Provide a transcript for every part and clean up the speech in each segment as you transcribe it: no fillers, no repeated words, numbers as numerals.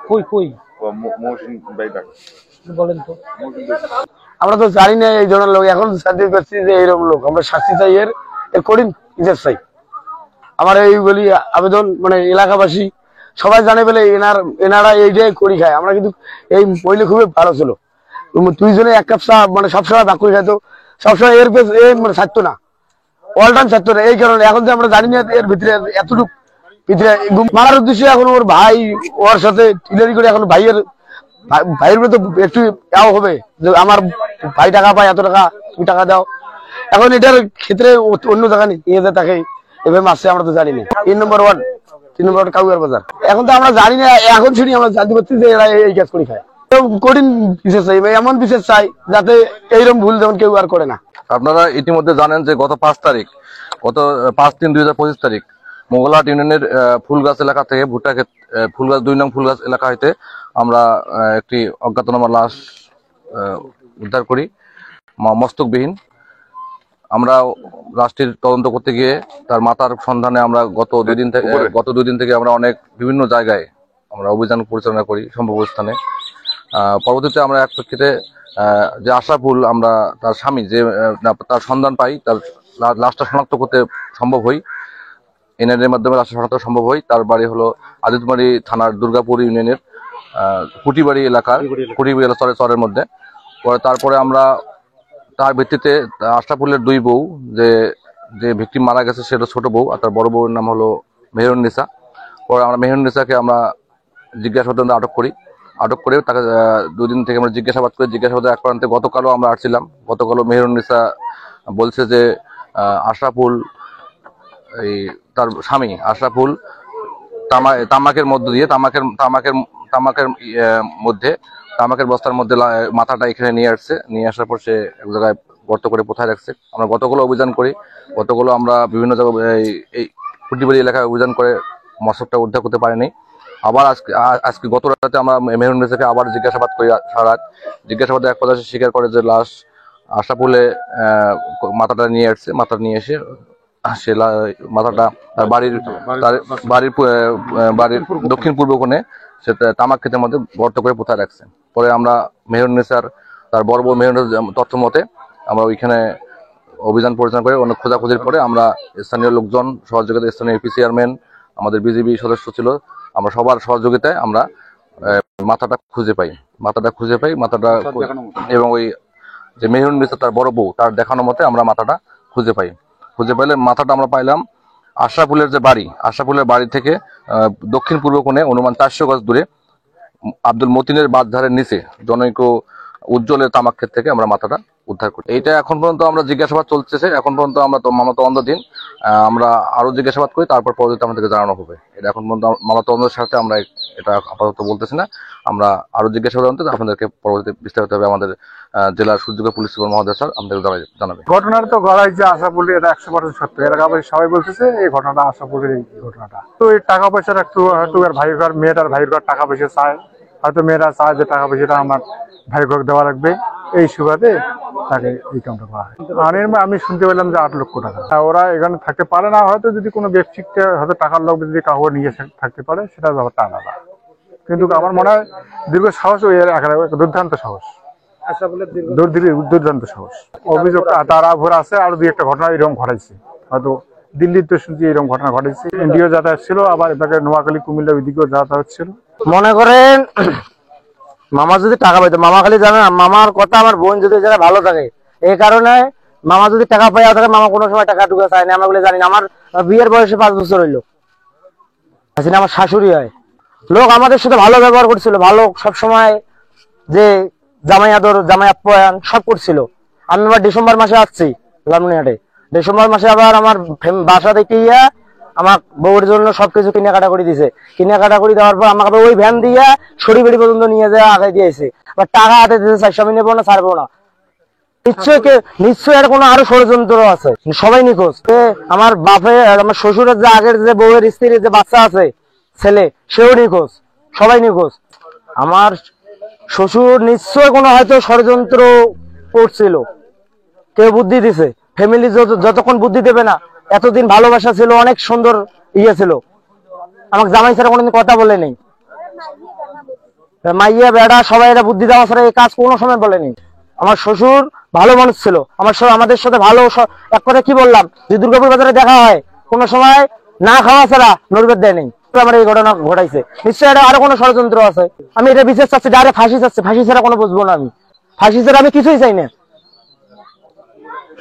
কই কই বলেন তো, আমরা তো জানি না এই ধরনের লোক। এখন শাস্তি করছি যে এইরকম লোক আমরা শাস্তি চাই, এর কঠিন বিচার চাই। আমার এই বলি আবেদন, মানে এলাকাবাসী সবাই জানে বলে এনারা এইটাই করি খায়। আমরা কিন্তু এই মহিলা খুবই ভালো ছিল, দুইজনে এক কাপ চা মানে সবসময় ভাগ করে খাইতো, সবসময় এর মানে ছাড়তো না, অল টাইম ছাড়তো না। এই কারণে এখন যে আমরা জানি না এর ভিতরে এতটুকু ভিতরে মারার উদ্দেশ্যে এখন ওর ভাই ওর সাথে টিলারি করে, এখন ভাইয়ের তো একটু এও হবে যে আমার ভাই টাকা পায়, এত টাকা তুমি টাকা দাও। এখন এটার ক্ষেত্রে অন্য জায়গা নিয়ে যায় তাকে এভাবে মারছে, আমরা তো জানি না। 3 নম্বর ওয়ার্ড কাউয়ার বাজার। এখন তো আমরা জানি না, এখন শুনি আমরা জানতে পারছি যে এরা এই কাজ করে খায়। কঠিন বিশেষ চাই, এমন বিশেষ চাই যাতে এইরকম ভুল যেমন কেউ আর করে না। আপনারা ইতিমধ্যে জানেন যে গত 5/3/2025 তারিখ মোগলহাট ইউনিয়নের ফুলগাছ এলাকা থেকে ভুট্টা ক্ষেত ফুলগাছ 2 নং ফুলগাছ এলাকা হইতে আমরা একটি অজ্ঞাতনামা লাশ উদ্ধার করি মস্তকবিহীন। আমরা লাশটির তদন্ত করতে গিয়ে তার মাতার সন্ধানে আমরা গত 2 দিন থেকে আমরা অনেক বিভিন্ন জায়গায় আমরা অভিযান পরিচালনা করি সম্ভাব্য স্থানে। পরবর্তীতে আমরা এক প্রেক্ষিতে যে আশরাফুল, আমরা তার স্বামী যে তার সন্ধান পাই, তার লাশটা শনাক্ত করতে সম্ভব হই, এনআইডির মাধ্যমে লাশটা শনাক্ত সম্ভব হয়। তার বাড়ি হলো আদিতমারি থানার দুর্গাপুর ইউনিয়নের কুটিবাড়ি এলাকার চরের মধ্যে। তারপরে আমরা তার ভিত্তিতে আশরাফুলের 2 বউ, যে ভিকটিম মারা গেছে সেটা ছোট বউ, আর তার বড় বউর নাম হলো মেহেরুন্নিসা। পরে আমরা মেহেরুন্নিসাকে আমরা জিজ্ঞাসাবাদে আটক করে তাকে 2 দিন থেকে আমরা জিজ্ঞাসাবাদ করি। জিজ্ঞাসাবাদের এক প্রান্তে গতকালও আমরা আসছিলাম। গতকালও মেহেরুন্নিসা বলছে যে আশরাফুল, এই তার স্বামী আশরাফুল তামাকের মধ্য দিয়ে তামাকের বস্তার মধ্যে মাথাটা এখানে নিয়ে আসার পর সে এক জায়গায় গর্ত করে পোথায় রাখছে। আমরা গতকালও অভিযান করি। গতকালও আমরা বিভিন্ন জায়গায় এই কুটিবাড়ি এলাকায় অভিযান করে মস্তকটা উদ্ধার করতে পারিনি। আবার আজকে গত রাতে আমরা মেহেরুন্নিসাকে আবার জিজ্ঞাসাবাদ করি। সারা রাত জিজ্ঞাসাবাদে এক পর্যায়ে স্বীকার করে যে লাশ আশরাফুলে মাথাটা নিয়ে আসছে। মাথা নিয়ে এসে সে মাথাটা তার বাড়ির দক্ষিণ পূর্ব কোণে সে তামাক ক্ষেতের মধ্যে গর্ত করে পোথায় রাখছে। পরে আমরা মেহেরুন্নিসার তার বড় বউ মেহেরুন্নিসার তথ্য মতে আমরা ওইখানে অভিযান পরিচালনা করে অনেক খোঁজাখুঁজির পরে আমরা স্থানীয় লোকজন সহযোগিতা, স্থানীয় এপি চেয়ারম্যান, আমাদের বিজিবি সদস্য ছিল, আমরা সবার সহযোগিতায় আমরা মাথাটা খুঁজে পাই। এবং ওই যে মেহেরুন্নিসা তার বড় বউ, তার দেখানো মতে আমরা মাথাটা খুঁজে পাইলে মাথাটা আমরা পাইলাম আশরাফুলের বাড়ি থেকে দক্ষিণ পূর্ব কোণে অনুমান 400 গজ দূরে আব্দুল মতিনের বাঁধধারের নিচে জনৈক উজ্জ্বলের তামাক ক্ষেত থেকে আমরা মাথাটা উদ্ধার করি। এইটা এখন পর্যন্ত আমরা জিজ্ঞাসাবাদ চলতেছে। এখন পর্যন্ত আমরা মামলা তদন্তাধীন, আমরা আরো জিজ্ঞাসাবাদ করি, তারপর পরবর্তীতে আমাদেরকে জানানো হবে। এটা এখন পর্যন্ত মামলা তদন্তের সাথে আমরা এটা আপাতত বলতেছি না। আমরা আরো জিজ্ঞাসাবাদ আপনাদেরকে পরবর্তীতে বিস্তারিত হবে আমাদের জেলার সুযোগ্য পুলিশ সুপার মহোদয় স্যার আমাদেরকে জানাবে। ঘটনাটা তো গড়াইছে আশরাফুল, এটা 100% সত্য। এলাকাবাসী সবাই বলতেছে এই ঘটনাটা আশরাফুলের। এই ঘটনাটা তো এই টাকা পয়সার একটু মেয়েটার ভাইয়ের ঘর টাকা পয়সা চায়, হয়তো মেয়েরা চায় যে টাকা পয়সাটা আমার ভাইয়ের ঘর দেওয়া লাগবে, এই সুবাদে তাকে এই কামটা করা হয়। আমি শুনতে পেলাম যে 8 লক্ষ টাকা। ওরা এখানে থাকতে পারে না, হয়তো যদি কোনো ব্যক্তিকে হয়তো টাকার লোক যদি কাউকে নিয়ে থাকতে পারে সেটা ব্যাপারটা আলাদা। কিন্তু আমার মনে হয় দীর্ঘ সাহস, ওই দুর্দান্ত সাহস। দুর্দান্ত সাহস। অভিযোগ তার উপর আছে, আরো দুই একটা ঘটনা এরকম ঘটাইছে, হয়তো দিল্লিতে শুনছি এরকম ঘটনা ঘটেছে। এনডিও যাতায়াত ছিল, আবার এটাকে নোয়াখালী কুমিল্লা ওইদিকেও যাতায়াত ছিল। মনে করেন মামা যদি টাকা পাইতো, মামা খালি জানে না মামার কথা, আমার বোন যদি যারা ভালো থাকে এই কারণে মামা যদি টাকা পাই থাকে, মামা কোনো সময় টাকা টুকা চায় না, আমরা বলে জানি না। আমার বিয়ের বয়সে 5 বছর হইলো, আমার শাশুড়ি হয় লোক আমাদের সাথে ভালো ব্যবহার করছিল, ভালো সব সময় যে জামাই আদর জামাই আপ্যায়ন সব করছিল। আমি আবার ডিসেম্বর মাসে আসছি লালমনিরহাটে, ডিসেম্বর মাসে আবার আমার বাসা থেকে আমার বউর জন্য সবকিছু কেনাকাটা করে দিছে। কেনাকাটা করে দেওয়ার পর আমাকে ওই ভ্যান দিয়ে শরীর পর্যন্ত নিয়ে যায় আগে দিয়েছে, আবার টাকা হাতে দিতে চাই, আমি নেবো না ছাড়বো না। নিশ্চয়ই এর কোনো আরো ষড়যন্ত্র আছে, সবাই নিখোঁজ। আমার বাপে আমার শ্বশুরের যে আগের যে বউয়ের স্ত্রীর যে বাচ্চা আছে ছেলে, সেও নিখোঁজ, সবাই নিখোঁজ। আমার শ্বশুর নিশ্চয় কোনো হয়তো ষড়যন্ত্র করছিল, কেউ বুদ্ধি দিছে। ফ্যামিলি যতক্ষণ বুদ্ধি দেবে না, এতদিন ভালোবাসা ছিল, অনেক সুন্দর ইয়ে ছিল, আমাকে জামাই ছাড়া কোনোদিন কথা বলে নেই। মাইয়া বেড়া সবাই এরা বুদ্ধি দেওয়া ছাড়া এই কাজ কোনো সময় বলেনি। আমার শ্বশুর ভালো মানুষ ছিল, আমাদের সাথে ভালো। এক কথা কি বললাম, যে দুর্গাপুর বাজারে দেখা হয় কোনো সময় না খাওয়া ছাড়া নৈবেদ্য দেয় নেই। আমার এই ঘটনা ঘটাইছে, নিশ্চয়ই এটা আরো কোনো ষড়যন্ত্র আছে। আমি এটা বিশেষ চাচ্ছি, ডাইরেক্ট ফাঁসি চাচ্ছি, ফাঁসি ছাড়া কোনো বুঝবো না। আমি ফাঁসি ছাড়া আমি কিছুই চাই না।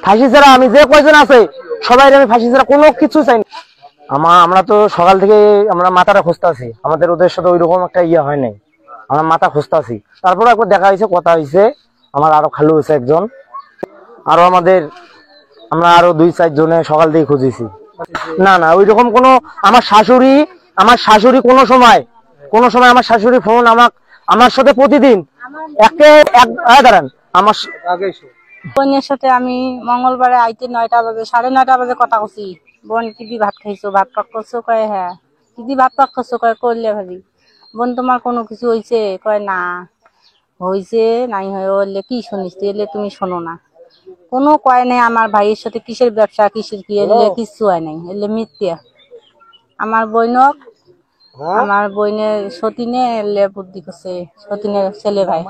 ফাঁসি ছাড়া আমি যে কয়জন আছে সবাই আমি ফাঁসি ছাড়া কোনো কিছু চাই না। আমরা তো সকাল থেকে আমরা মাথাটা খুঁজতে আছি, আমাদের ওদের সাথে ওইরকম একটা ইয়ে হয় নাই, আমরা মাথা খুঁজতে আছি। তারপরে একবার দেখা হয়েছে, কথা হয়েছে, আমার আরো খালু হয়েছে একজন, আরো আমরা আরো 2-4 জনে সকাল থেকে খুঁজেছি। না না ওইরকম কোনো আমার শাশুড়ি কোনো সময় আমার শাশুড়ি ফোন আমার সাথে প্রতিদিন দাঁড়ান আমার বোনের সাথে আমি মঙ্গলবারে আইতে 9টা বাজে 9:30 বাজে কথা কছি। বোন কি দি ভাত খাইছো, ভাত পাক করছো? কয় হ্যাঁ। কি দি ভাত পাক করছো? কয় করলে ভাবি। বোন তোমার কোনো কিছু হয়েছে? কয় না হয়েছে, নাই হলে কি শুনিস এলে তুমি শোনো না। কোনো কয় নাই আমার ভাইয়ের সাথে কিসের ব্যবসা কিসের কি এলে কিছু হয় নাই, এলে মিথ্যা। আমার বোনের সতীনে এলে বুদ্ধি করছে, সতীনের ছেলে ভাই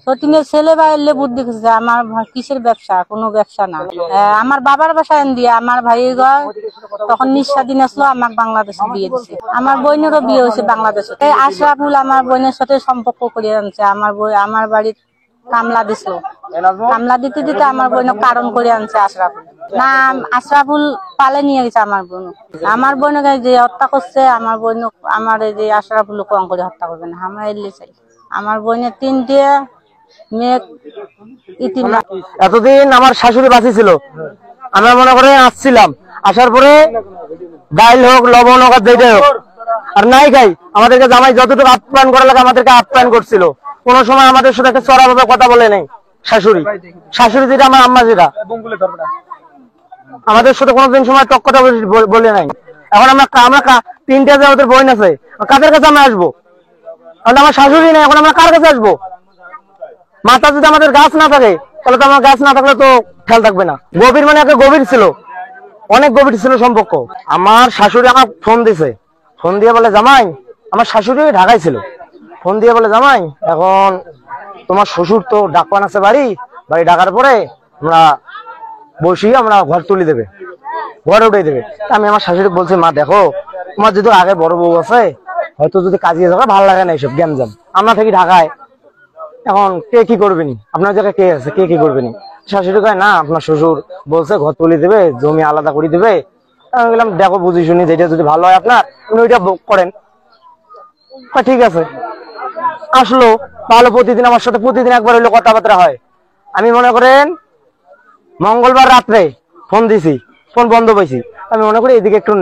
সতীনের ছেলে ভাই এলে বুদ্ধি করছে। আমার কিসের ব্যবসা, কোনো ব্যবসা না। আমার বাবার বাসায় দিয়ে আমার ভাইয়ের ঘর তখন নিঃস্বাধীন আসলো, আমার বাংলাদেশে বিয়ে দিছে। আমার বোনেরও বিয়ে হয়েছে বাংলাদেশে। এই আশরাফুল আমার বোনের সাথে সম্পর্ক করে আনছে। আমার বাড়ির কামলা দিছিল, কামলা দিতে দিতে আমার বোন কারণ করে আনছে আশরাফুল। না আশরাফুল পালে নিয়ে গেছে আমার বোনকে যে হত্যা করছে, আমার বোন আমার এই যে আশরাফুল কম করে হত্যা করবে না, আমরা এলে চাই। আমার বোনের 3টে মেয়ে ইতিম। এতদিন আমার শাশুড়ি বাঁচি ছিল, আমরা মনে করে আসছিলাম, আসার পরে ডাইল হোক লবণ হোক যেটাই হোক আর নাই খাই, আমাদেরকে জামাই যতটুকু আপ্যায়ন করা লাগে আমাদেরকে আপ্যায়ন করছিল। কোনো সময় আমাদের সাথে একটা চড়া ভাবে কথা বলে নেই। শাশুড়ি যেটা আমার আম্মা যেটা আমাদের সাথে কোনোদিন সময় টক কথা বলে নাই। এখন আমরা 3টে যে ওদের বোন আছে, কাদের কাছে আমরা আসবো? কারণ আমার শাশুড়ি নেই, এখন আমরা কার কাছে আসবো? মাথা যদি আমাদের গাছ না থাকে তাহলে তো আমার গাছ না থাকলে তো খেয়াল থাকবে না। গভীর মানে একটা গভীর ছিল, অনেক গভীর ছিল সম্পর্ক। আমার শাশুড়ি আমার ফোন দিছে, ফোন দিয়ে বলে জামাই, আমার শাশুড়ি ঢাকায় ছিল, ফোন দিয়ে বলে জামাই এখন তোমার শ্বশুর তো ডাকপান আছে বাড়ি ডাকার পরে আমরা বসিয়ে আমরা ঘর তুলে দেবে, ঘরে উঠে দেবে। আমি আমার শাশুড়ি বলছি মা দেখো তোমার যদি আগে বড় বউ আছে, হয়তো যদি কাজে যাবে ভালো লাগে না এইসব গ্যামজাম, আমরা থাকি ঢাকায়, এখন কে কি করবেনি, আপনার জায়গায় কে আছে, কে কি করবেনি। শাশুড়ি কয় না আপনার শ্বশুর বলছে ঘর তুলে দেবে, জমি আলাদা করে দেবে। আমি বললাম দেখো বুঝি শুনি যেটা যদি ভালো হয় আপনার উনি ওইটা করেন। ঠিক আছে, আসলো ভালো, প্রতিদিন আমার সাথে প্রতিদিন একবার হইলো কথাবার্তা হয়। আমি মনে করেন মঙ্গলবার রাত্রে ফোন দিছি, ফোন বন্ধ পাইছি। আমি মনে করি এদিকে একটু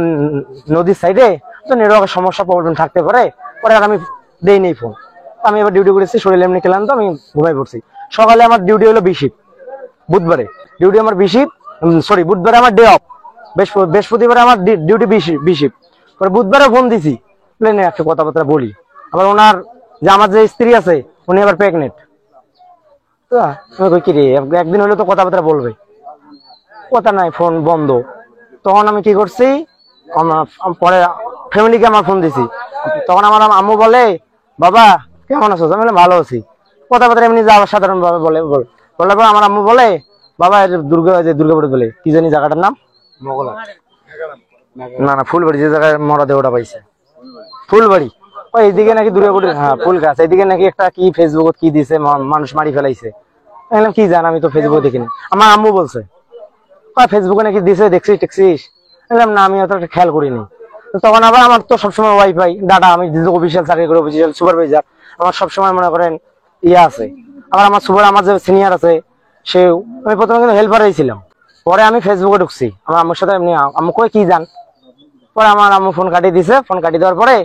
নদীর সাইডে তো নেটওয়ার্কের সমস্যা প্রবলেম থাকতে পারে, পরে আর আমি দেই নেই ফোন। আমি এবার ডিউটি করেছি, শরীর এমনি খেলাম তো আমি ঘুমাই পড়ছি। সকালে আমার ডিউটি হলো বিশিপ, বুধবারে ডিউটি আমার বিশিপ, সরি বুধবারে আমার ডে অফ, বৃহস্পতিবারে আমার ডিউটি বিশিপ। পরে বুধবারে ফোন দিছি, প্লেনে একটা কথাবার্তা বলি। আবার ওনার যে আমার যে স্ত্রী আছে উনি আবার প্রেগনেন্ট, কি রে একদিন হলে তো কথাবার্তা বলবে, কথা নাই, ফোন বন্ধ। তখন আমি কি করছি, পরে ফ্যামিলিকে আমার ফোন দিছি। তখন আমার আম্মু বলে বাবা কেমন আছো? আমি বললাম ভালো আছি। কথাবার্তা এমনি যা সাধারণ ভাবে বলার পর আমার আম্মু বলে, বাবা দুর্গাপুর বলে কি জানি জায়গাটার নাম, না ফুলবাড়ি, যে জায়গায় মরদেহটা পাইছে ফুলবাড়ি, ওই এইদিকে নাকি দুর্গাপুরের, হ্যাঁ ফুল গাছ, এইদিকে নাকি একটা কি ফেসবুক কি দিছে, মানুষ মারি ফেলাইছে। কি জান, আমি তো ফেসবুক দেখিনি, আমার আম্মু বলছে ফেসবুকে নাকি দিছে, দেখছিস? না, আমি অত একটা খেয়াল করিনি। তখন আবার আমার তো সবসময় ওয়াইফাই ডাটা, আমি অফিসিয়াল চাকরি করি, অফিসিয়াল সুপারভাইজার, আমার সবসময় মনে করেন আছে। আবার আমার যে সিনিয়র আছে সেও, আমি প্রথমে কিন্তু হেল্পারই ছিলাম, পরে আমি ফেসবুকে ঢুকছি আমার আম্মুর সাথে, এমনি আম্মু কই কি জান, পরে আমার আম্মু ফোন কাটিয়ে দিছে, ফোন কাটিয়ে দেওয়ার পরে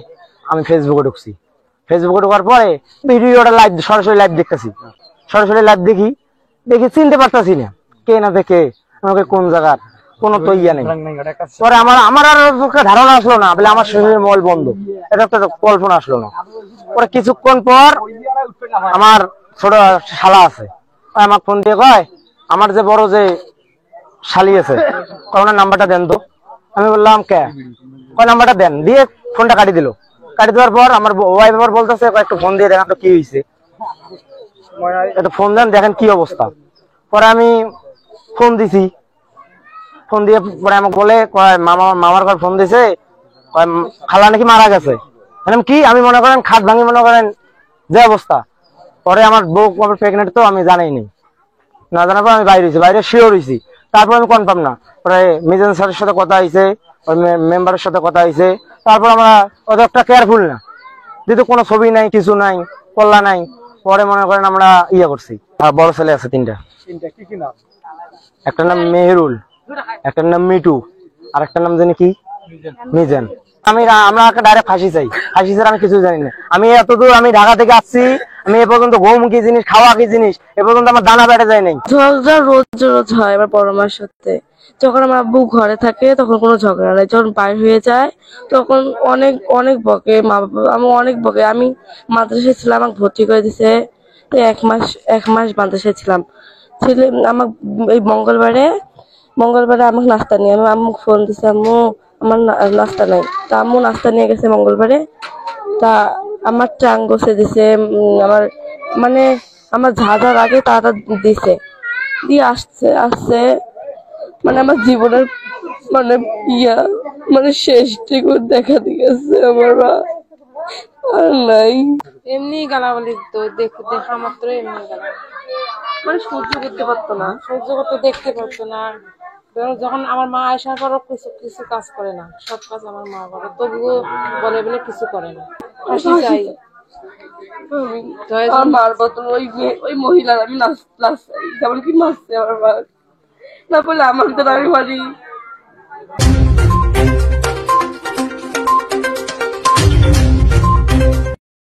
আমি ফেসবুকে ঢুকছি। ফেসবুকে ঢোকার পরে ভিডিওটা লাইভ, সরাসরি লাইভ দেখতেছি, সরাসরি লাইভ দেখি চিনতে পারতাছি না কে না দেখে, আমাকে কোন জায়গার কোন তো ইয়া নেই। পরে আমার আর ধারণা আসলো না, বলে আমার শরীরের মোবাইল বন্ধ, এটা একটা কল্পনা আসলো না। পরে কিছুক্ষণ পর আমার ছোট শালা আছে, আমার ফোন দিয়ে কয়, আমার যে বড় যে শালি আছে, ওনার নাম্বারটা দেন তো। আমি বললাম কে, কয় নাম্বারটা দেন, দিয়ে ফোনটা কাটি দিল। কাটি দেওয়ার পর আমার ওয়াইফ আবার বলতেছে, একটু ফোন দিয়ে দেখেন তো কি হয়েছে, একটু ফোন দেন দেখেন কি অবস্থা। পরে আমি ফোন দিছি, ফোন দিয়ে পরে আমাকে বলে, মামার ঘর ফোন দিছে, খালা নাকি মারা গেছে। কি আমি মনে করেন খাট ভাঙি, মনে করেন যে অবস্থা। পরে আমার বউ প্রেগনেন্ট, তো আমি জানাইনি, না জানার পর আমি বাইরে শিওর হয়েছি। তারপর আমি কনফার্ম না, পরে মিজান স্যারের সাথে কথা হয়েছে, ওই মেম্বারের সাথে কথা হয়েছে। তারপর আমরা অত একটা কেয়ারফুল না, যেহেতু কোনো ছবি নাই, কিছু নাই, কল্লা নাই। পরে মনে করেন আমরা করছি। বড় ছেলে আছে তিনটা, একটা নাম মেহেরুল, একটার নাম মিটু, আর একটা নাম জানি কি মিজান। আমরা ডাইরেক্ট ফাঁসি চাই, ফাঁসি ছাড়া আমি কিছু জানি না। আমি এতদূর, আমি ঢাকা থেকে আসছি, আমি এ পর্যন্ত ঘুম কি জিনিস, খাওয়া কি জিনিস, এ পর্যন্ত আমার দানা বেড়ে যায় নাই। ঝগড়া রোজ হয় আমার বড় মার সাথে। যখন আমার আব্বু ঘরে থাকে তখন কোনো ঝগড়া নাই, যখন বাইর হয়ে যায় তখন অনেক অনেক বকে, মা বাবা আমি অনেক বকে। আমি মাদ্রাসায় ছিলাম, আমাকে ভর্তি করে দিছে, তো এক মাস মাদ্রাসায় ছিলাম। আমার এই মঙ্গলবারে আমাকে নাস্তা নিয়ে, আমি আম্মুকে ফোন দিছি, আম্মু আমার নাস্তা নাই। তা আম্মু নাস্তা নিয়ে গেছে মঙ্গলবারে, তা আমার টাং বসে দিছে, আমার মানে আমার ঝাঁঝার আগে তারা দিছে, দিয়ে আসছে মানে আমার জীবনের মানে মানে শেষ থেকে দেখা দিয়েছে আমার মা, আর নাই। এমনি গালাগালি দিত, দেখা মাত্র এমনি গালাগালি, মানে সহ্য করতে পারতো না, দেখতে পারতো না। যখন আমার মা আসার পরও কিছু কাজ করে না, সব কাজ আমার মা করে, তবুও বলে কিছু করে না। হাসি চাই আমার মার বদল ওই মহিলার আমি নাচ চাই, যেমন কি নাচছে আমার মা, না বলে আমার ভিতরে আমি মারি।